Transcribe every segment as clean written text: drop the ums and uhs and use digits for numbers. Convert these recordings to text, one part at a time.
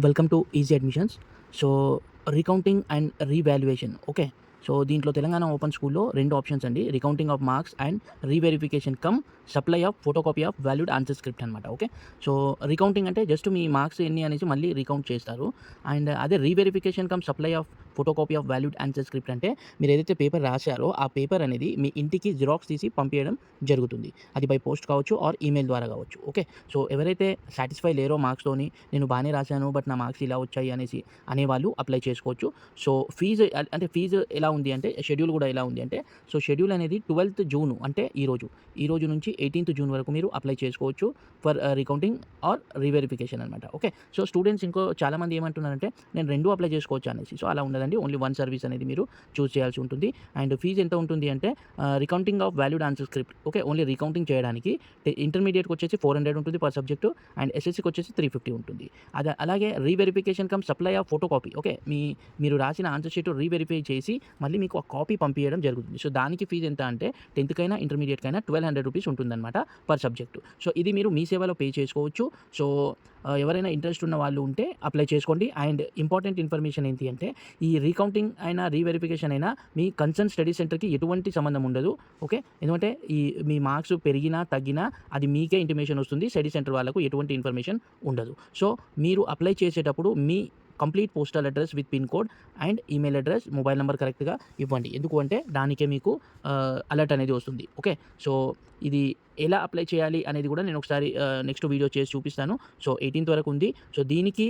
Welcome to easy admissions. So, recounting and revaluation. Okay. So, దీంట్లో Telangana open స్కూల్‌లో 2 options అండి. Recounting of marks and reverification supply of photocopy of valued answer script అనమాట. Okay. So, recounting అంటే just మీ marks ఎన్ని అనేసి మళ్ళీ recount చేస్తారు. And అదే reverification supply of photocopy of valued answer script అంటే మీరు ఏదైతే పేపర్ రాశారో ఆ పేపర్ అనేది మీ ఇంటికి జిరాక్స్ తీసి పంపియడం జరుగుతుంది. అది బై పోస్ట్ కావచ్చు ఆర్ ఈమెయిల్ ద్వారా కావచ్చు. ఓకే. సో, ఎవరైతే సాటిస్ఫై లేరో మార్క్స్‌తోని నేను బానే రాశాను బట్ నా మార్క్స్ ఇలా వచ్చాయి అనేసి అనేవాళ్ళు అప్లై చేసుకోవచ్చు. సో, అంటే ఫీజు ఎలా ఉంది అంటే షెడ్యూల్ కూడా ఎలా ఉంది అంటే సో, షెడ్యూల్ అనేది 12th జూన్ అంటే ఈ రోజు నుంచి 18th జూన్ వరకు మీరు అప్లై చేసుకోవచ్చు ఫర్ రీకౌంటింగ్ ఆర్ రీవెరిఫికేషన్ అనమాట. ఓకే. సో, స్టూడెంట్స్ చాలామంది ఏమంటున్నారంటే నేను 2 అప్లై చేసుకోవచ్చు అనేసి. సో, అలా ఉండదండి. ఓన్లీ వన్ సర్వీస్ అనేది మీరు చూజ్ చేయాల్సి ఉంటుంది. అండ్ ఫీజ్ ఎంత ఉంటుంది అంటే recounting of valued answer script okay. Only recounting చేయడానికి ఇంటర్మీడియేట్‌కి వచ్చేసి 400 ఉంటుంది పర్ సబ్జెక్టు అండ్ ఎస్ఎస్‌సికి వచ్చేసి 350 ఉంటుంది. అలాగే reverification supply of photo copy okay. మీరు రాసిన ఆన్సర్ షీట్ రీవెరిఫై చేసి మళ్ళీ మీకు ఆ కాపీ పంపియడం జరుగుతుంది. సో, దానికి ఫీజ్ ఎంత అంటే 10థ్‌కైనా ఇంటర్మీడియేట్‌కైనా 1200 రూపీస్ ఉంటుందన్నమాట పర్ సబ్జెక్టు. సో, ఇది మీరు మీ సేవలో పే చేసుకోవచ్చు. సో, ఎవరైనా ఇంట్రెస్ట్ ఉన్న వాళ్ళు ఉంటే అప్లై చేసుకోండి. అండ్ ఇంపార్టెంట్ ఇన్ఫర్మేషన్ ఏంటి అంటే ఈ రీకౌంటింగ్ అయినా రీవెరిఫికేషన్ అయినా మీ కన్సర్న్ స్టడీ సెంటర్‌కి ఎటువంటి సంబంధం ఉండదు. ఓకే. ఎందుకంటే మీ మార్క్స్ పెరిగినా, తగ్గినా అది మీకే ఇంటిమేషన్ వస్తుంది. స్టడీ సెంటర్ వాళ్ళకు ఎటువంటి ఇన్ఫర్మేషన్ ఉండదు. సో, మీరు అప్లై చేసేటప్పుడు మీ complete postal address with pin code and email address, mobile number కరెక్ట్‌గా ఇవ్వండి. ఎందుకు అంటే దానికే మీకు అలర్ట్ అనేది వస్తుంది. ఓకే. సో, ఇది ఎలా అప్లై చేయాలి అనేది కూడా నేను ఒకసారి నెక్స్ట్ వీడియో చేసి చూపిస్తాను. సో, 18th వరకు ఉంది. సో, దీనికి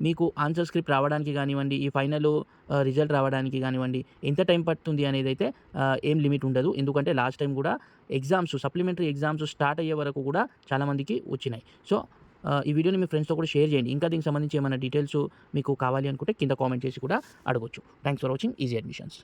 మీకు ఆన్సర్ స్క్రిప్ట్ రావడానికి గానివ్వండి, ఈ ఫైనల్ రిజల్ట్ రావడానికి గానివ్వండి, ఎంత టైం పడుతుంది అనేదైతే ఏం లిమిట్ ఉండదు. ఎందుకంటే లాస్ట్ టైం కూడా సప్లిమెంటరీ ఎగ్జామ్స్ స్టార్ట్ అయ్యే వరకు కూడా చాలామందికి వచ్చినాయి. సో, ఈ వీడియోని మీ ఫ్రెండ్స్‌తో కూడా షేర్ చేయండి. ఇంకా దీనికి సంబంధించి ఏమైనా డీటెయిల్స్ మీకు కావాలి అనుకుంటే కింద కామెంట్ చేసి కూడా అడగొచ్చు. Thanks for watching easy admissions.